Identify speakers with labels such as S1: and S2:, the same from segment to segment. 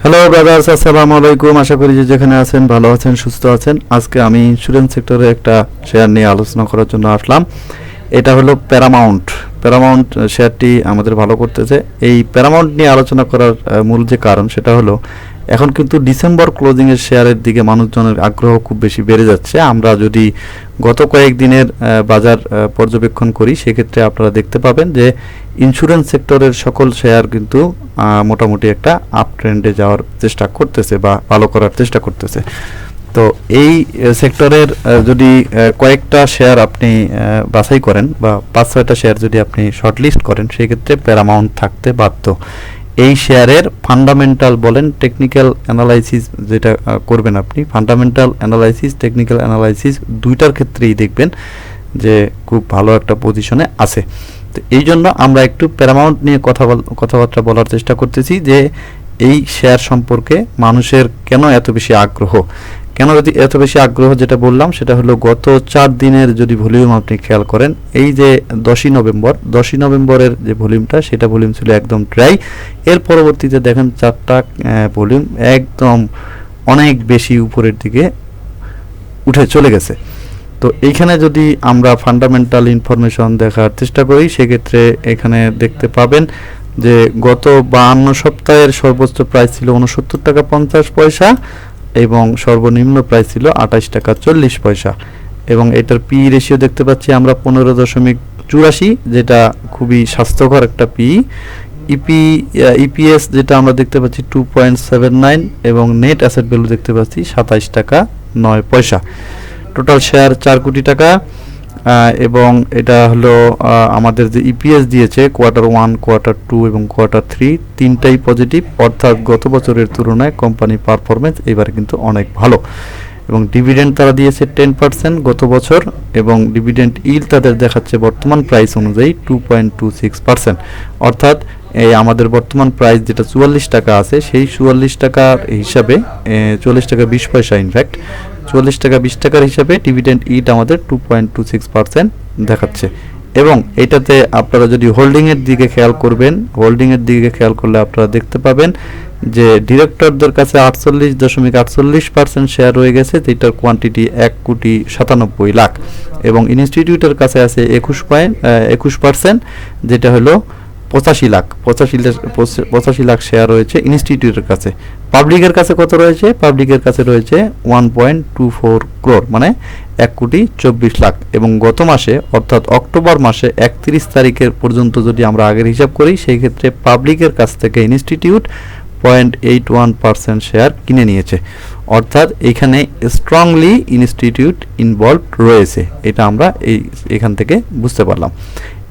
S1: Hello brothers, আসসালামু আলাইকুম। আশা করি যে যেখানে আছেন ভালো আছেন, সুস্থ আছেন। আজকে আমি ইন্স্যুরেন্স সেক্টরে একটা শেয়ার নিয়ে আলোচনা করার জন্য আসলাম। এটা হলো প্যারামাউন্ট। প্যারামাউন্ট শেয়ারটি আমাদের ভালো করতেছে। এই প্যারামাউন্ট নিয়ে আলোচনা করার মূল যে কারণ সেটা হলো এখন কিন্তু ডিসেম্বর ক্লোজিংয়ের শেয়ারের দিকে মানুষজনের আগ্রহ খুব বেশি বেড়ে যাচ্ছে। আমরা যদি গত কয়েকদিনের বাজার পর্যবেক্ষণ করি সেক্ষেত্রে আপনারা দেখতে পাবেন যে ইন্স্যুরেন্স সেক্টরের সকল শেয়ার কিন্তু মোটামুটি একটা আপ ট্রেন্ডে যাওয়ার চেষ্টা করতেছে বা ভালো করার চেষ্টা করতেছে। তো এই সেক্টরের যদি কয়েকটা শেয়ার আপনি বাছাই করেন বা 5-6টা শেয়ার যদি আপনি শর্টলিস্ট করেন সেক্ষেত্রে প্যারামাউন্ট থাকতে বাধ্য। এই শেয়ারের ফান্ডামেন্টাল বলেন, টেকনিক্যাল অ্যানালাইসিস যেটা করবেন আপনি, ফান্ডামেন্টাল অ্যানালাইসিস, টেকনিক্যাল অ্যানালাইসিস দুইটার ক্ষেত্রেই দেখবেন যে খুব ভালো একটা পজিশনে আছে। তো এই জন্য আমরা একটু প্যারামাউন্ট নিয়ে কথাবার্তা বলার চেষ্টা করতেছি যে এই শেয়ার সম্পর্কে মানুষের কেন এত বেশি আগ্রহ। যদি এত বেশি আগ্রহ যেটা বললাম সেটা হলো গত 4 দিনের যদি ভলিউম আপনি খেয়াল করেন, এই যে 10ই নভেম্বরের যে ভলিউমটা সেটা ভলিউম ছিল একদম ড্রাই। এর পরবর্তীতে দেখেন 4টা ভলিউম একদম অনেক বেশি উপরের দিকে উঠে চলে গেছে। তো এইখানে যদি আমরা ফান্ডামেন্টাল ইনফরমেশন দেখার চেষ্টা করি সেক্ষেত্রে এখানে দেখতে পাবেন যে গত 52 সপ্তাহের সর্বোচ্চ প্রাইস ছিল 69 টাকা 50 পয়সা এবং সর্বনিম্ন প্রাইস ছিল 28 টাকা 40 পয়সা এবং এটার পি রেশিও দেখতে পাচ্ছি আমরা 15.84, যেটা খুবই স্বাস্থ্যকর একটা পি। ইপিএস যেটা আমরা দেখতে পাচ্ছি 2.79 এবং নেট অ্যাসেট ভ্যালু দেখতে পাচ্ছি 27 টাকা 9 পয়সা। টোটাল শেয়ার 4 কোটি টাকা এবং এটা হলো আমাদের যে ইপিএস দিয়েছে Q1, Q2 এবং Q3 তিনটাই পজিটিভ, অর্থাৎ গত বছরের তুলনায় কোম্পানি পারফরমেন্স এবারে কিন্তু অনেক ভালো। এবং ডিভিডেন্ড তারা দিয়েছে 10% গত বছর এবং ডিভিডেন্ড ইল্ড তাদের দেখাচ্ছে বর্তমান প্রাইস অনুযায়ী 2.26%, অর্থাৎ এই আমাদের বর্তমান প্রাইস যেটা 44 টাকা আছে সেই 44 টাকার হিসাবে 44 টাকা 20 পয়সা, ইনফ্যাক্ট 44 টাকা 20 টাকার হিসাবে ডিভিডেন্ড ইট আমাদের 2.26% দেখাচ্ছে। এবং এটাতে আপনারা যদি হোল্ডিংয়ের দিকে খেয়াল করলে আপনারা দেখতে পাবেন যে ডিরেক্টরদের কাছে 48.48% শেয়ার রয়ে গেছে, যেটার কোয়ান্টিটি 1,97,00,000 এবং ইনস্টিটিউটের কাছে আছে 21%, যেটা হলো 85 লাখ শেয়ার রয়েছে ইনস্টিটিউটের কাছে। পাবলিকের কাছে কত রয়েছে? পাবলিকের কাছে রয়েছে 1.24 crore, মানে 1,24,00,000 এবং গত মাসে অর্থাৎ অক্টোবর মাসে 31 তারিখের পর্যন্ত যদি আমরা আগের হিসাব করি সেই ক্ষেত্রে পাবলিকের কাছ থেকে ইনস্টিটিউট 0.81% শেয়ার কিনে নিয়েছে, অর্থাৎ এখানে স্ট্রংলি ইনস্টিটিউট ইনভলভড রয়েছে। এটা আমরা এখান থেকে বুঝতে পারলাম।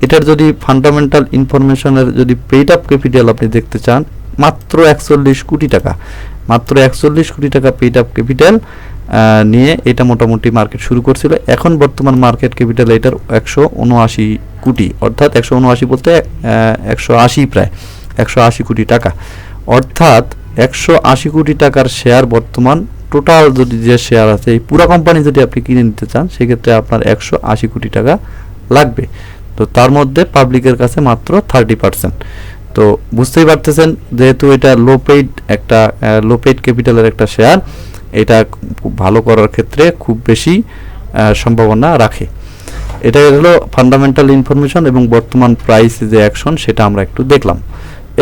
S1: এটার যদি ফান্ডামেন্টাল ইনফরমেশনের যদি পেইড আপ ক্যাপিটাল আপনি দেখতে চান, মাত্র 41 কোটি টাকা পেইড আপ ক্যাপিটাল নিয়ে এটা মোটামুটি মার্কেট শুরু করছিল। এখন বর্তমান মার্কেট ক্যাপিটাল এটার 179 কোটি, অর্থাৎ 179 বলতে 180, প্রায় 180 কোটি টাকা, অর্থাৎ 180 কোটি টাকার শেয়ার বর্তমান টোটাল যদি যে শেয়ার আছে এই পুরো কোম্পানি যদি আপনি কিনে নিতে চান সেক্ষেত্রে আপনার 180 কোটি টাকা লাগবে। তো তার মধ্যে পাবলিকের কাছে মাত্র 30%। তো বুঝতেই পারতেছেন যেহেতু এটা লো পেইড ক্যাপিটালের একটা শেয়ার, এটা খুব ভালো করার ক্ষেত্রে খুব বেশি সম্ভাবনা রাখে। এটা হলো ফান্ডামেন্টাল ইনফরমেশন এবং বর্তমান প্রাইস যে অ্যাকশন সেটা আমরা একটু দেখলাম।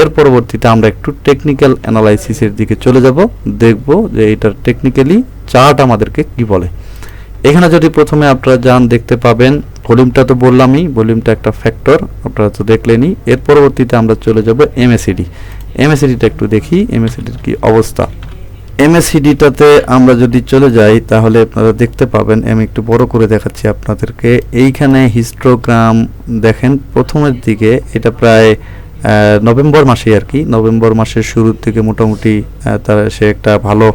S1: এর পরবর্তীতে আমরা একটু টেকনিক্যাল অ্যানালাইসিসের দিকে চলে যাব, দেখব যে এটার টেকনিক্যালি চার্ট আমাদেরকে কি বলে। এখানে যদি প্রথমে আপনারা যান দেখতে পাবেন ভলিউমটা তো বললামই, ভলিউমটা একটা ফ্যাক্টর, আপনারা তো দেখলেনই। এর পরবর্তীতে আমরা চলে যাব এমএসিডিটা একটু দেখি এমএসিডির কি অবস্থা। এমএসিডিটাতে আমরা যদি চলে যাই তাহলে আপনারা দেখতে পাবেন, আমি একটু বড় করে দেখাচ্ছি আপনাদেরকে। এইখানে হিস্টোগ্রাম দেখেন প্রথমের দিকে, এটা প্রায় নভেম্বর মাসে আর কি, নভেম্বর মাসের শুরুর থেকে মোটামুটি সে একটা ভালো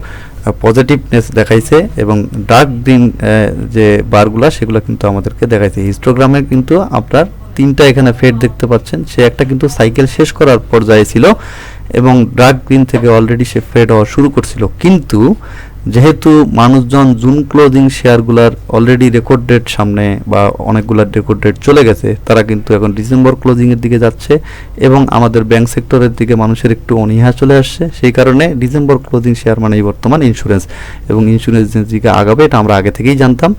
S1: পজিটিভনেস দেখাইছে এবং ডার্ক গ্রিন যে বারগুলা সেগুলো কিন্তু আমাদেরকে দেখাইছে। হিস্টোগ্রামে কিন্তু আপনার 3টা এখানে ফেড দেখতে পাচ্ছেন, সে একটা কিন্তু সাইকেল শেষ করার পর্যায়ে ছিল এবং ডার্ক গ্রিন থেকে অলরেডি সে ফেড হওয়া শুরু করছিল, কিন্তু যেহেতু মানুষজন জুন ক্লোজিং শেয়ারগুলার অলরেডি রেকর্ড ডেট সামনে বা অনেকগুলার রেকর্ড ডেট চলে গেছে, তারা কিন্তু এখন ডিসেম্বর ক্লোজিংয়ের দিকে যাচ্ছে এবং আমাদের ব্যাংক সেক্টরের দিকে মানুষের একটু অনীহা চলে আসছে। সেই কারণে ডিসেম্বর ক্লোজিং শেয়ার মানেই বর্তমান ইন্স্যুরেন্স, এবং ইন্স্যুরেন্সের দিকে আগাবে এটা আমরা আগে থেকেই জানতাম।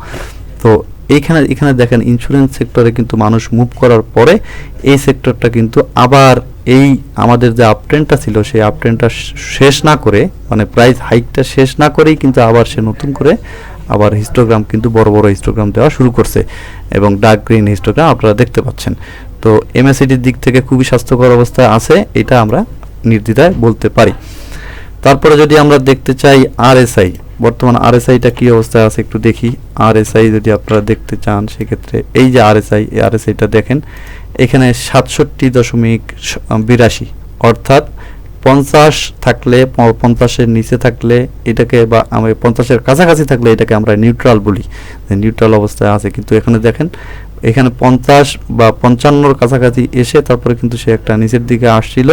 S1: তো এখানে দেখেন ইন্স্যুরেন্স সেক্টরে কিন্তু মানুষ মুভ করার পরে এই সেক্টরটা কিন্তু আবার এই আমাদের যে আপট্রেন্ডটা ছিল সেই আপট্রেন্ডটা শেষ না করে, মানে প্রাইস হাইকটা শেষ না করেই কিন্তু আবার সে নতুন করে আবার হিস্টোগ্রাম কিন্তু বড় বড় হিস্টোগ্রাম দেওয়া শুরু করছে, এবং ডার্ক গ্রিন হিস্টোগ্রাম আপনারা দেখতে পাচ্ছেন। তো এমএসিডির দিক থেকে খুবই স্বাস্থ্যকর অবস্থায় আছে, এটা আমরা নির্দ্বিধায় বলতে পারি। তারপরে যদি আমরা দেখতে চাই আরএসআই, বর্তমান আরএসআইটা কী অবস্থায় আছে একটু দেখি। আরএসআই যদি আপনারা দেখতে চান সেক্ষেত্রে এই যে আরএসআইটা দেখেন, এখানে 67.82, অর্থাৎ 50 থাকলে, 50-এর নিচে থাকলে এটাকে, বা আমি 50-এর কাছাকাছি থাকলে এটাকে আমরা নিউট্রাল বলি, নিউট্রাল অবস্থায় আছে। কিন্তু এখানে দেখেন, এখানে 50 বা 55-র কাছাকাছি এসে তারপরে কিন্তু সে একটা নিচের দিকে আসছিল,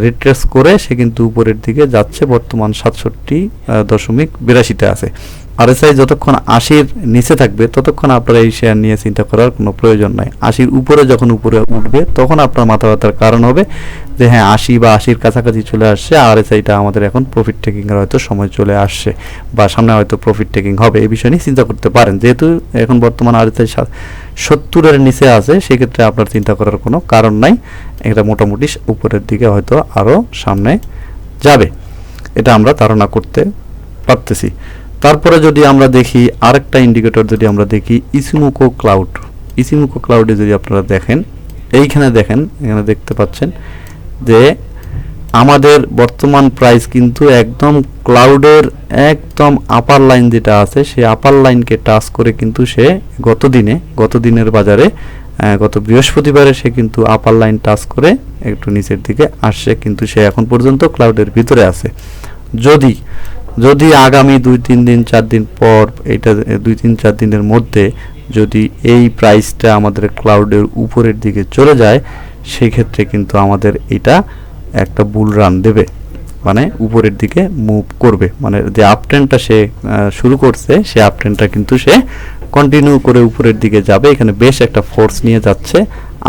S1: রিট্রেস করে সে কিন্তু উপরের দিকে যাচ্ছে, বর্তমান 67.82-তে আছে। আরএসআই যতক্ষণ 80-র নিচে থাকবে ততক্ষণ আপনারা এই শেয়ার নিয়ে চিন্তা করার কোনো প্রয়োজন নাই। 80-র উপরে যখন উপরে উঠবে তখন আপনার মাথা ব্যথার কারণ হবে যে হ্যাঁ 80 বা 80-র কাছাকাছি চলে আসছে, আরএসআইটা আমাদের এখন প্রফিট টেকিংয়ের হয়তো সময় চলে আসছে বা সামনে হয়তো প্রফিট টেকিং হবে, এই বিষয় নিয়ে চিন্তা করতে পারেন। যেহেতু এখন বর্তমান আরএসআই 70-এর নিচে আছে, সেক্ষেত্রে আপনার চিন্তা করার কোনো কারণ নাই, এটা মোটামুটি উপরের দিকে হয়তো আরও সামনে যাবে, এটা আমরা ধারণা করতে পারতেছি। তারপরে যদি আমরা দেখি আরেকটা ইন্ডিকেটর, যদি আমরা দেখি ইসিমুকো ক্লাউডে যদি আপনারা দেখেন, এইখানে দেখেন, এখানে দেখতে পাচ্ছেন যে আমাদের বর্তমান প্রাইস কিন্তু একদম ক্লাউডের একদম আপার লাইন যেটা আছে সেই আপার লাইনকে টাচ করে কিন্তু সে গত দিনের বাজারে গত বৃহস্পতিবারে সে কিন্তু আপার লাইন টাচ করে একটু নিচের দিকে আসছে, কিন্তু সে এখন পর্যন্ত ক্লাউডের ভিতরে আছে। যদি আগামী 2-3 দিন 4 দিন পর, এটা 2-3-4 দিনের মধ্যে যদি এই প্রাইসটা আমাদের ক্লাউডের উপরের দিকে চলে যায়, সেই ক্ষেত্রে কিন্তু আমাদের এটা একটা বুল রান দেবে, মানে উপরের দিকে মুভ করবে, মানে যে আপট্রেন্ডটা সে শুরু করছে সেই আপট্রেন্ডটা কিন্তু সে কন্টিনিউ করে উপরের দিকে যাবে। এখানে বেশ একটা ফোর্স নিয়ে যাচ্ছে,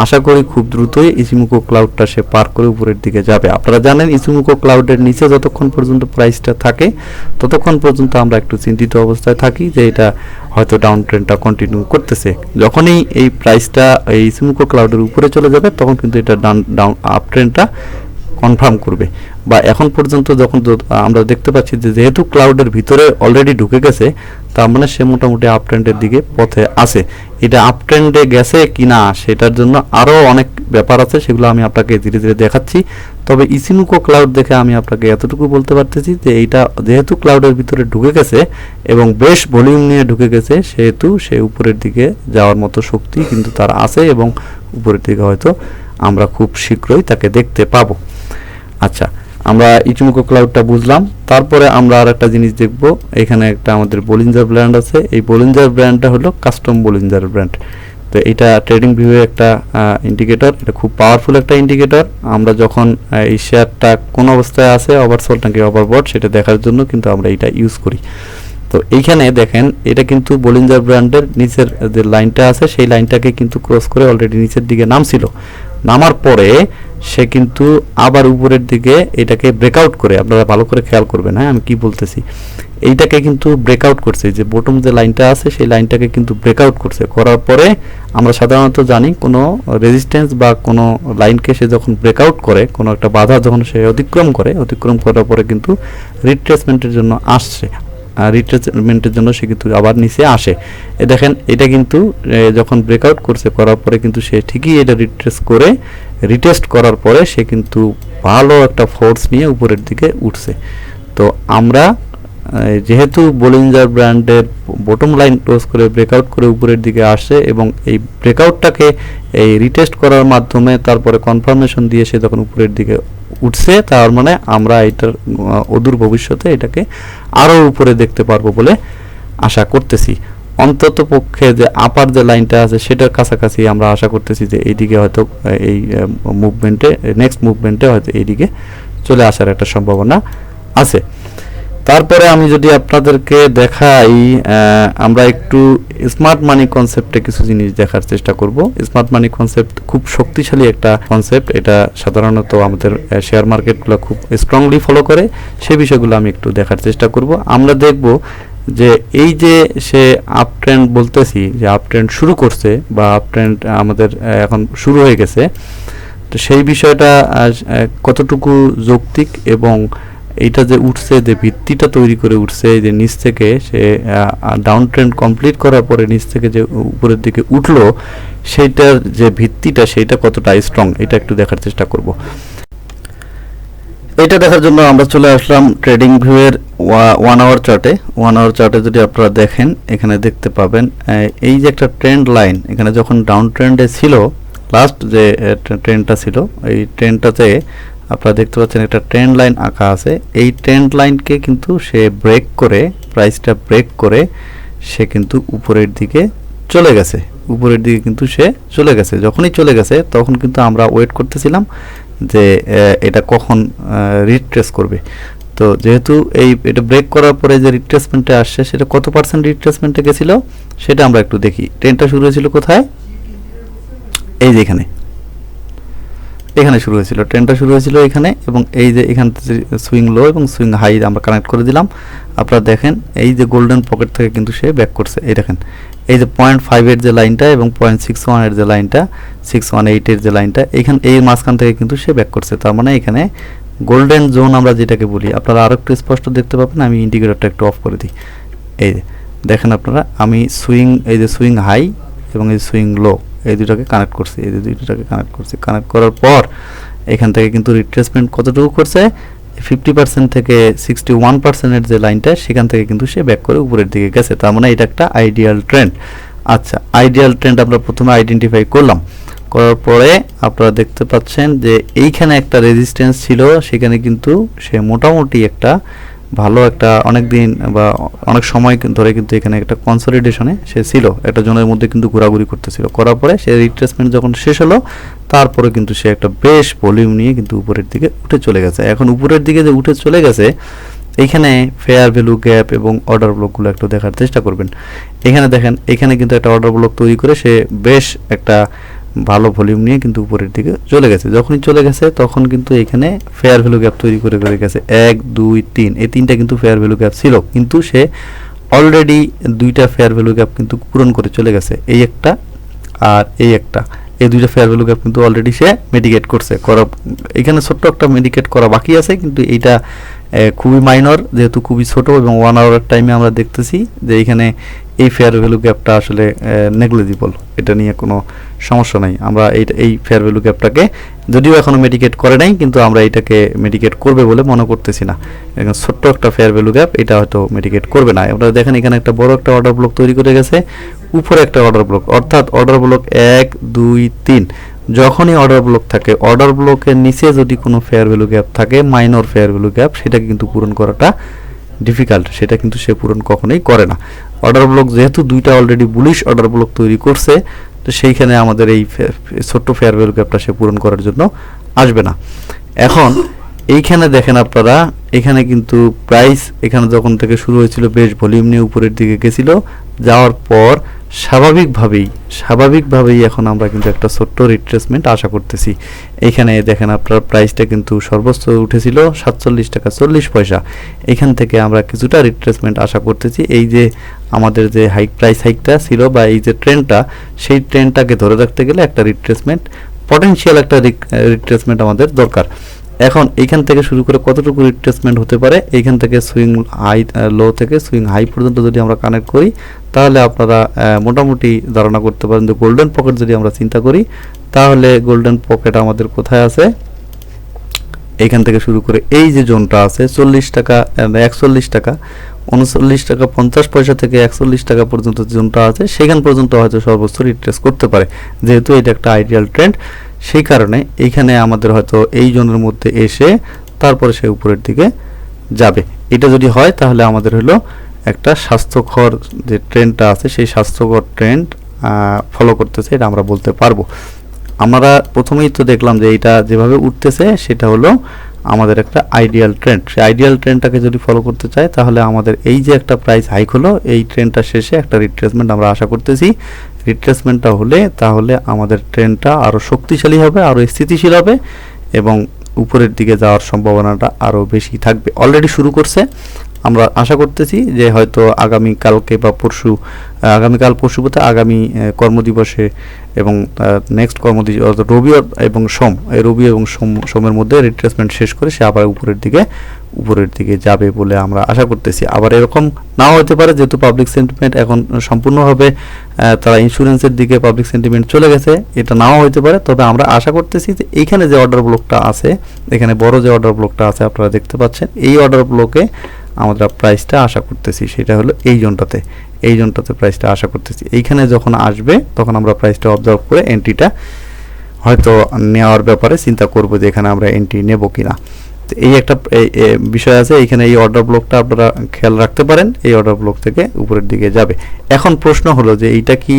S1: আশা করি খুব দ্রুতই ইসিমুকো ক্লাউডটা সে পার করে উপরের দিকে যাবে। আপনারা জানেন ইসিমুকো ক্লাউডের নিচে যতক্ষণ পর্যন্ত প্রাইসটা থাকে ততক্ষণ পর্যন্ত আমরা একটু চিন্তিত অবস্থায় থাকি যে এটা হয়তো ডাউন ট্রেন্ডটা কন্টিনিউ করতেছে। যখনই এই প্রাইসটা এই ইসিমুকো ক্লাউডের উপরে চলে যাবে তখন কিন্তু এটা ডাউন আপ ট্রেন্ডটা কনফার্ম করবে। বা এখন পর্যন্ত যখন আমরা দেখতে পাচ্ছি যে যেহেতু ক্লাউডের ভিতরে অলরেডি ঢুকে গেছে, তার মানে সে মোটামুটি আপ ট্রেন্ডের দিকে পথে আছে। এটা আপ ট্রেন্ডে গেছে কি না সেটার জন্য আরও অনেক ব্যাপার আছে, সেগুলো আমি আপনাকে ধীরে ধীরে দেখাচ্ছি। তবে ইসিমুকো ক্লাউড দেখে আমি আপনাকে এতটুকু বলতে পারতেছি যে এইটা যেহেতু ক্লাউডের ভিতরে ঢুকে গেছে এবং বেশ ভলিউম নিয়ে ঢুকে গেছে, সেহেতু সে উপরের দিকে যাওয়ার মতো শক্তি কিন্তু তার আছে এবং উপরের দিকে হয়তো আমরা খুব শীঘ্রই তাকে দেখতে পাবো। আচ্ছা, আমরা ইসিমুকো ক্লাউডটা বুঝলাম। তারপরে আমরা আর একটা জিনিস দেখব, এখানে একটা আমাদের বলিঞ্জার ব্র্যান্ড আছে। এই বলিঞ্জার ব্র্যান্ডটা হলো কাস্টম বলিঞ্জার ব্র্যান্ড। তো এটা ট্রেডিং ভিউয়ে একটা ইন্ডিকেটর, এটা খুব পাওয়ারফুল একটা ইন্ডিকেটর। আমরা যখন এই শেয়ারটা কোন অবস্থায় আছে, ওভারসোল্ড নাকি ওভারবট, সেটা দেখার জন্য কিন্তু আমরা এটা ইউজ করি। তো এইখানে দেখেন, এটা কিন্তু বলিঞ্জার ব্র্যান্ডের নিচের যে লাইনটা আছে সেই লাইনটাকে কিন্তু ক্রস করে অলরেডি নিচের দিকে নামছিল। নামার পরে সে কিন্তু আবার উপরের দিকে এটাকে ব্রেকআউট করে, আপনারা ভালো করে খেয়াল করবেন, হ্যাঁ আমি কি বলতেছি, এইটাকে কিন্তু ব্রেকআউট করছে, যে বটম যে লাইনটা আছে সেই লাইনটাকে কিন্তু ব্রেকআউট করছে। করার পরে আমরা সাধারণত জানি কোনো রেজিস্ট্যান্স বা কোনো লাইনকে সে যখন ব্রেকআউট করে, কোনো একটা বাধা যখন সে অতিক্রম করার পরে কিন্তু রিট্রেসমেন্টের জন্য আসছে, রিট্রেসমেন্টের জন্য সে কিন্তু আবার নিচে আসে। দেখেন, এটা কিন্তু যখন ব্রেকআউট করছে, করার পরে কিন্তু সে ঠিকই এটা রিটেস্ট করার পরে সে কিন্তু ভালো একটা ফোর্স নিয়ে উপরের দিকে উঠছে। তো আমরা যেহেতু বলিঞ্জার ব্র্যান্ডের বটম লাইন ক্লোজ করে ব্রেকআউট করে উপরের দিকে আসে এবং এই ব্রেকআউটটাকে এই রিটেস্ট করার মাধ্যমে তারপরে কনফার্মেশন দিয়ে সে যখন উপরের দিকে উঠছে, তার মানে আমরা এটার অদূর ভবিষ্যতে এটাকে আরও উপরে দেখতে পারবো বলে আশা করতেছি। অন্তত পক্ষে যে আপার যে লাইনটা আছে সেটার কাছাকাছি আমরা আশা করতেছি যে এইদিকে হয়তো এই মুভমেন্টে, নেক্সট মুভমেন্টে হয়তো এইদিকে চলে আসার একটা সম্ভাবনা আছে। তারপরে আমি যদি আপনাদেরকে দেখাই, আমরা একটু স্মার্ট মানি কনসেপ্টে কিছু জিনিস দেখার চেষ্টা করব। স্মার্ট মানি কনসেপ্ট খুব শক্তিশালী একটা কনসেপ্ট, এটা সাধারণত আমাদের শেয়ার মার্কেটগুলো খুব স্ট্রংলি ফলো করে। সেই বিষয়গুলো আমি একটু দেখার চেষ্টা করব। আমরা দেখব যে এই যে সে আপ ট্রেন্ড বলতেছি, যে আপ ট্রেন্ড শুরু করছে বা আপ ট্রেন্ড আমাদের এখন শুরু হয়ে গেছে, তো সেই বিষয়টা কতটুকু যৌক্তিক, এবং এইটা যে উঠছে, যে ভিত্তিটা তৈরি করে উঠছে, যে নিচ থেকে সে ডাউন ট্রেন্ড কমপ্লিট করার পরে নিচ থেকে যে উপরের দিকে উঠলো, সেইটার যে ভিত্তিটা সেইটা কতটা স্ট্রং, এটা একটু দেখার চেষ্টা করব। এটা দেখার জন্য আমরা চলে আসলাম ট্রেডিং ভিউয়ের 1 আওয়ার চার্টে। 1 আওয়ার চার্টে যদি আপনারা দেখেন, এখানে দেখতে পাবেন এই যে একটা ট্রেন্ড লাইন, এখানে যখন ডাউন ট্রেন্ডে ছিল, লাস্ট যে ট্রেন্ডটা ছিল, এই ট্রেন্ডটাতে আপনারা দেখতে পাচ্ছেন একটা ট্রেন্ড লাইন আঁকা আছে। এই ট্রেন্ড লাইনকে কিন্তু সে ব্রেক করে, প্রাইসটা ব্রেক করে সে কিন্তু উপরের দিকে চলে গেছে। উপরের দিকে কিন্তু সে চলে গেছে। যখনই চলে গেছে তখন কিন্তু আমরা ওয়েট করতেছিলাম যে এটা কখন রিট্রেস করবে। তো যেহেতু এটা ব্রেক করার পরে যে রিট্রেসমেন্টে আসছে, সেটা কত পার্সেন্ট রিট্রেসমেন্টে গেছিল সেটা আমরা একটু দেখি। ট্রেন্ডটা শুরু হয়েছিল কোথায়? এই যে এখানে শুরু হয়েছিল, ট্রেন্ডটা শুরু হয়েছিল এখানে, এবং এই যে এখান থেকে সুইং লো এবং সুইং হাই আমরা কানেক্ট করে দিলাম। আপনারা দেখেন এই যে গোল্ডেন পকেট থেকে কিন্তু সে ব্যাক করছে। এই দেখেন এই যে 0.5 এর যে লাইনটা এবং 0.61 এর যে লাইনটা, 618 এর যে লাইনটা, এইখান এই মাঝখান থেকে কিন্তু সে ব্যাক করছে। তার মানে এখানে গোল্ডেন জোন আমরা যেটাকে বলি, আপনারা আরো একটু স্পষ্ট দেখতে পাবেন। আমি ইন্ডিকেটরটা একটু অফ করে দিই। এই যে দেখেন আপনারা, আমি এই যে সুইং হাই এবং এই সুইং লো, এই দুটাকে কানেক্ট করছি। এই দুটাকে কানেক্ট করছি। কানেক্ট করার পর এখান থেকে কিন্তু রিট্রেসমেন্ট কতটুকু করছে, 50% থেকে 61% এর যে লাইনটা, সেখান থেকে কিন্তু সে ব্যাক করে উপরের দিকে গেছে। তার মানে এটা একটা আইডিয়াল ট্রেন্ড। আচ্ছা, আইডিয়াল ট্রেন্ড আমরা প্রথমে আইডেন্টিফাই করলাম। করার পরে আপনারা দেখতে পাচ্ছেন যে এইখানে একটা রেজিস্ট্যান্স ছিল, সেখানে কিন্তু সে মোটামুটি একটা ভালো একটা অনেক দিন বা অনেক সময় ধরে কিন্তু এখানে একটা কনসলিডেশনে সে ছিল, একটা জোনের মধ্যে কিন্তু ঘোরাঘুরি করতেছিল। করার পরে সে রিট্রেসমেন্ট যখন শেষ হলো, তারপরে কিন্তু সে একটা বেশ ভলিউম নিয়ে কিন্তু উপরের দিকে উঠে চলে গেছে। এখন উপরের দিকে যে উঠে চলে গেছে, এইখানে ফেয়ার ভ্যালু গ্যাপ এবং অর্ডার ব্লকগুলো একটু দেখার চেষ্টা করবেন। এখানে দেখেন, এখানে কিন্তু একটা অর্ডার ব্লক তৈরি করে সে বেশ একটা ভালো ভলিউম নিয়ে কিন্তু উপরের দিকে চলে গেছে। যখনই চলে গেছে তখন কিন্তু এখানে ফেয়ার ভ্যালু গ্যাপ তৈরি করে গেছে 1 2 3, এই তিনটা কিন্তু ফেয়ার ভ্যালু গ্যাপ ছিল, কিন্তু সে অলরেডি দুইটা ফেয়ার ভ্যালু গ্যাপ কিন্তু পূরণ করে চলে গেছে। এই একটা আর এই একটা, এই দুইটা ফেয়ার ভ্যালু গ্যাপ কিন্তু অলরেডি সে মিটিগেট করছে। এখানে ছোট্ট একটা মিটিগেট করা বাকি আছে, কিন্তু এইটা খুবই মাইনর, যেহেতু খুবই ছোট, এবং 1 আওয়ারের টাইমে আমরা দেখতেছি যে এখানে এই ফেয়ার ভ্যালু গ্যাপটা আসলে নেগলিজিবল, এটা নিয়ে কোনো সমস্যা নাই। আমরা এই ফেয়ার ভ্যালু গ্যাপটাকে যদিও এখনো মেডিকেট করে নাই, কিন্তু আমরা এটাকে মেডিকেট করবে বলে মনে করতেছি না। এখন ছোট্ট একটা ফেয়ার ভ্যালু গ্যাপ, এটা হয়তো মেডিকেট করবে না। আপনারা দেখেন এখানে একটা বড় একটা অর্ডার ব্লক তৈরি করে গেছে, উপরে একটা অর্ডার ব্লক, অর্থাৎ অর্ডার ব্লক 1 2 3। যখনই অর্ডার ব্লক থাকে, অর্ডার ব্লকের নিচে যদি কোনো ফেয়ার ভ্যালু গ্যাপ থাকে, মাইনর ফেয়ার ভ্যালু গ্যাপ, সেটাকে কিন্তু পূরণ করাটা ডিফিকাল্ট, সেটা কিন্তু সে পূরণ কখনোই করে না। অর্ডার ব্লক যেহেতু দুইটা অলরেডি বুলিশ অর্ডার ব্লক তৈরি করছে, তো সেইখানে আমাদের এই ছোট্ট ফেয়ার ভ্যালু গ্যাপটা সে পূরণ করার জন্য আসবে না। এখন এইখানে দেখেন আপনারা, এখানে কিন্তু প্রাইস এখানে যখন থেকে শুরু হয়েছিল বেশ ভলিউম নিয়ে উপরের দিকে গেছিল, যাওয়ার পর স্বাভাবিকভাবেই এখন আমরা কিন্তু একটা ছোট্ট রিট্রেসমেন্ট আশা করতেছি। এইখানে দেখেন আপনার প্রাইসটা কিন্তু সর্বোচ্চ উঠেছিল 47 টাকা 40 পয়সা। এখান থেকে আমরা কিছুটা রিট্রেসমেন্ট আশা করতেছি। এই যে আমাদের যে প্রাইস হাইকটা ছিল বা এই যে ট্রেন্ডটা, সেই ট্রেন্ডটাকে ধরে রাখতে গেলে একটা রিট্রেসমেন্ট, পটেনশিয়াল একটা রিট্রেসমেন্ট আমাদের দরকার। এখন এইখান থেকে শুরু করে কতটুকু রিট্রেসমেন্ট হতে পারে, এইখান থেকে সুইং হাই লো থেকে সুইং হাই পর্যন্ত যদি আমরা কানেক্ট করি, তাহলে আপনারা মোটামুটি ধারণা করতে পারেন যে গোল্ডেন পকেট যদি আমরা চিন্তা করি, তাহলে গোল্ডেন পকেট আমাদের কোথায় আছে, এইখান থেকে শুরু করে এই যে জোনটা আছে 40 টাকা 41 টাকা 39 টাকা 50 পয়সা থেকে 41 টাকা পর্যন্ত জোনটা আছে, সেখান পর্যন্ত হয়তো সর্বোচ্চ রিট্রেস করতে পারে। যেহেতু এটা একটা আইডিয়াল ট্রেন্ড, সেই কারণে এইখানে আমাদের হয়তো এই জোনের মধ্যে এসে তারপরে সে উপরের দিকে যাবে। এটা যদি হয় তাহলে আমাদের হলো একটা স্বাস্থ্যকর যে ট্রেন্ডটা আছে, সেই স্বাস্থ্যকর ট্রেন্ড ফলো করতেছে, এটা আমরা বলতে পারবো। আমরা প্রথমেই তো দেখলাম যে এটা যেভাবে উঠতেছে সেটা হলো আমাদের একটা আইডিয়াল ট্রেন্ড, সেই আইডিয়াল ট্রেন্ডটাকে যদি ফলো করতে চাই তাহলে আমাদের এই যে একটা প্রাইস হাইক হলো, এই ট্রেন্ডটা শেষে একটা রিট্রেসমেন্ট আমরা আশা করতেছি। রিট্রেসমেন্টটা হলে তাহলে আমাদের ট্রেন্ডটা আরও শক্তিশালী হবে, আরও স্থিতিশীল হবে এবং উপরের দিকে যাওয়ার সম্ভাবনাটা আরও বেশি থাকবে। অলরেডি শুরু করছে, আমরা আশা করতেছি যে হয়তো আগামীকালকে বা পরশু, আগামীকাল পরশু বলতে আগামী কর্মদিবসে এবং নেক্সট কর্মদিবস অর্থাৎ রবি এবং সোম, এই রবি এবং সোমের মধ্যে রিট্রেসমেন্ট শেষ করে সে আবার উপরের দিকে যাবে বলে আমরা আশা করতেছি। আবার এরকম নাও হতে পারে, যেহেতু পাবলিক সেন্টিমেন্ট এখন সম্পূর্ণভাবে তারা ইন্স্যুরেন্সের দিকে পাবলিক সেন্টিমেন্ট চলে গেছে, এটা নাও হতে পারে। তবে আমরা আশা করতেছি যে এইখানে যে অর্ডার ব্লকটা আছে, এখানে বড় যে অর্ডার ব্লকটা আছে আপনারা দেখতে পাচ্ছেন, এই অর্ডার ব্লকে আমরা প্রাইসটা আশা করতেছি, সেটা হলো এই জোনটাতে প্রাইসটা আশা করতেছি। এইখানে যখন আসবে তখন আমরা প্রাইসটা অবজার্ভ করে এন্ট্রিটা হয়তো নেওয়ার ব্যাপারে চিন্তা করব যে এখানে আমরা এন্ট্রি নেব কিনা। তো এই একটা বিষয় আছে, এইখানে এই অর্ডার ব্লকটা আপনারা খেয়াল রাখতে পারেন, এই অর্ডার ব্লক থেকে উপরের দিকে যাবে। এখন প্রশ্ন হলো যে এইটা কি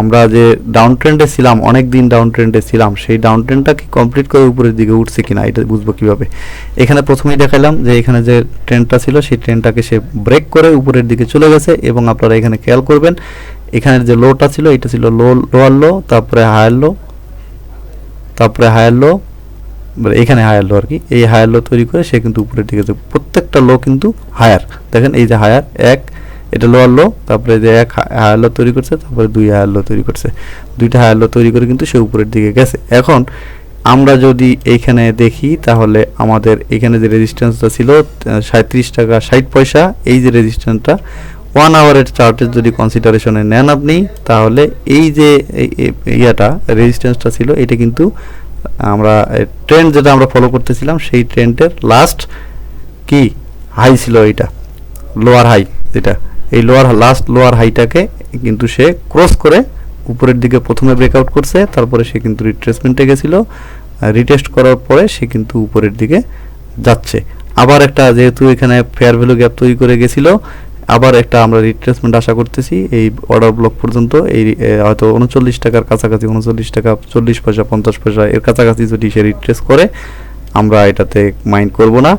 S1: আমরা যে ডাউন ট্রেন্ডে ছিলাম, অনেক দিন ডাউন ট্রেন্ডে ছিলাম, সেই ডাউন ট্রেন্ডটা কি কমপ্লিট করে উপরের দিকে উঠছে কিনা, এটা বুঝবো কিভাবে? এখানে প্রথমেই দেখালাম যে এখানে যে ট্রেন্ডটা ছিল সেই ট্রেন্ডটাকে সে ব্রেক করে উপরের দিকে চলে গেছে এবং আপনারা এখানে খেয়াল করবেন এখানের যে লোটা ছিল এটা ছিল লোয়ার লো, তারপরে হায়ার লো, তারপরে হায়ার লো, এখানে হায়ার লো আর কি, এই হায়ার লো তৈরি করে সে কিন্তু উপরের দিকে, প্রত্যেকটা লো কিন্তু হায়ার। দেখেন এই যে হায়ার এক, এটা লোয়ার লো, তারপরে যে এক হায়ার লো তৈরি করছে, তারপরে দুই হায়ার লো তৈরি করছে, দুইটা হায়ার লো তৈরি করে কিন্তু সে উপরের দিকে গেছে। এখন আমরা যদি এইখানে দেখি তাহলে আমাদের এখানে যে রেজিস্ট্যান্সটা ছিল 37 টাকা 60 পয়সা, এই যে রেজিস্ট্যান্সটা 1 আওয়ারের চার্টের যদি কনসিডারেশনে নেন আপনি, তাহলে এই যে ইয়াটা রেজিস্ট্যান্সটা ছিল এটা কিন্তু আমরা ট্রেন্ড যেটা আমরা ফলো করতেছিলাম সেই ট্রেন্ডের লাস্ট কি হাই ছিল, এইটা লোয়ার হাই, যেটা এই লোয়ার হাইটাকে কিন্তু সে ক্রস করে উপরের দিকে প্রথমে ব্রেকআউট করছে, তারপরে সে কিন্তু রিট্রেসমেন্টে গেছিল, রিটেস্ট করার পরে সে কিন্তু উপরের দিকে যাচ্ছে। আবার একটা যেহেতু এখানে ফেয়ার ভ্যালু গ্যাপ তৈরি করে গেছিল, আবার একটা আমরা রিট্রেসমেন্ট আশা করতেছি এই অর্ডার ব্লক পর্যন্ত, এই হয়তো 39 টাকার কাছাকাছি, 39 টাকা 40 পয়সা 50 পয়সা এর কাছাকাছি যদি সে রিট্রেস করে আমরা এটাতে মাইন্ড করব না।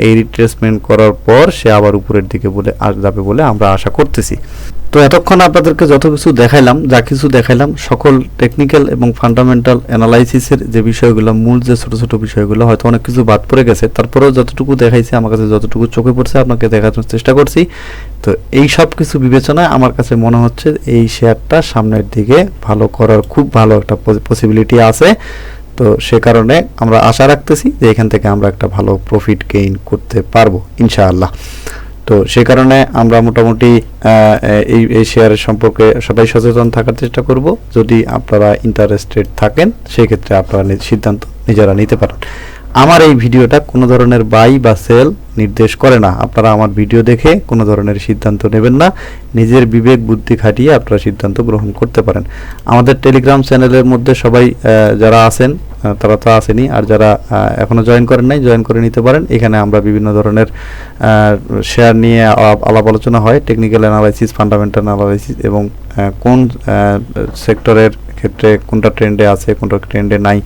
S1: এই রিট্রেসমেন্ট করার পর সে আবার উপরের দিকে যাবে বলে আমরা আশা করতেছি। তো এতক্ষণ আপনাদেরকে যা কিছু দেখাইলাম সকল টেকনিক্যাল এবং ফান্ডামেন্টাল অ্যানালাইসিসের যে বিষয়গুলো, মূল যে ছোট ছোট বিষয়গুলো, হয়তো অনেক কিছু বাদ পড়ে গেছে, তারপরেও যতটুকু দেখাইছি আমার কাছে যতটুকু চোখে পড়ছে আপনাকে দেখানোর চেষ্টা করছি। তো এই সব কিছু বিবেচনায় আমার কাছে মনে হচ্ছে এই শেয়ারটা সামনের দিকে ভালো করার খুব ভালো একটা পসিবিলিটি আছে। তো সে কারণে আমরা আশা রাখতেছি যে এখান থেকে আমরা একটা ভালো প্রফিট গেইন করতে পারবো ইনশাআল্লাহ। তো সে কারণে আমরা মোটামুটি এই শেয়ারের সম্পর্কে সবাই সচেতন থাকার চেষ্টা করব। যদি আপনারা ইন্টারেস্টেড থাকেন সেই ক্ষেত্রে আপনারা সিদ্ধান্ত নিজেরা নিতে পারেন। আমার এই ভিডিওটা কোনো ধরনের বাই বা সেল নির্দেশ করে না, আপনারা আমার ভিডিও দেখে কোনো ধরনের সিদ্ধান্ত নেবেন না, নিজের বিবেক বুদ্ধি খাটিয়ে আপনারা সিদ্ধান্ত গ্রহণ করতে পারেন। আমাদের টেলিগ্রাম চ্যানেলের মধ্যে সবাই যারা আছেন তারা তো আসেনি, আর যারা এখনও জয়েন করেন নাই জয়েন করে নিতে পারেন। এখানে আমরা বিভিন্ন ধরনের শেয়ার নিয়ে আলাপ আলোচনা হয়, টেকনিক্যাল অ্যানালাইসিস, ফান্ডামেন্টাল অ্যানালাইসিস এবং কোন সেক্টরের ক্ষেত্রে কোনটা ট্রেন্ডে আছে কোনটা ট্রেন্ডে নাই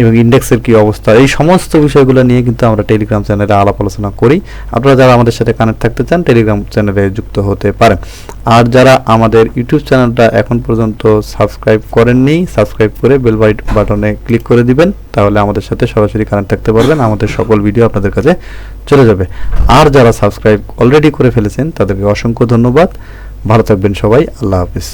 S1: এবং ইন্ডেক্সের কি অবস্থা, এই সমস্ত বিষয়গুলো নিয়ে কিন্তু আমরা টেলিগ্রাম চ্যানেলে আলাপ আলোচনা করি। আপনারা যারা আমাদের সাথে কানেক্ট থাকতে চান টেলিগ্রাম চ্যানেলে যুক্ত হতে পারেন। আর যারা আমাদের ইউটিউব চ্যানেলটা এখন পর্যন্ত সাবস্ক্রাইব করেননি, সাবস্ক্রাইব করে বেল বাটনে ক্লিক করে দিবেন, তাহলে আমাদের সাথে সরাসরি কানেক্ট থাকতে পারবেন, আমাদের সকল ভিডিও আপনাদের কাছে চলে যাবে। আর যারা সাবস্ক্রাইব অলরেডি করে ফেলেছেন তাদেরকে অসংখ্য ধন্যবাদ। ভালো থাকবেন সবাই, আল্লাহ হাফিজ।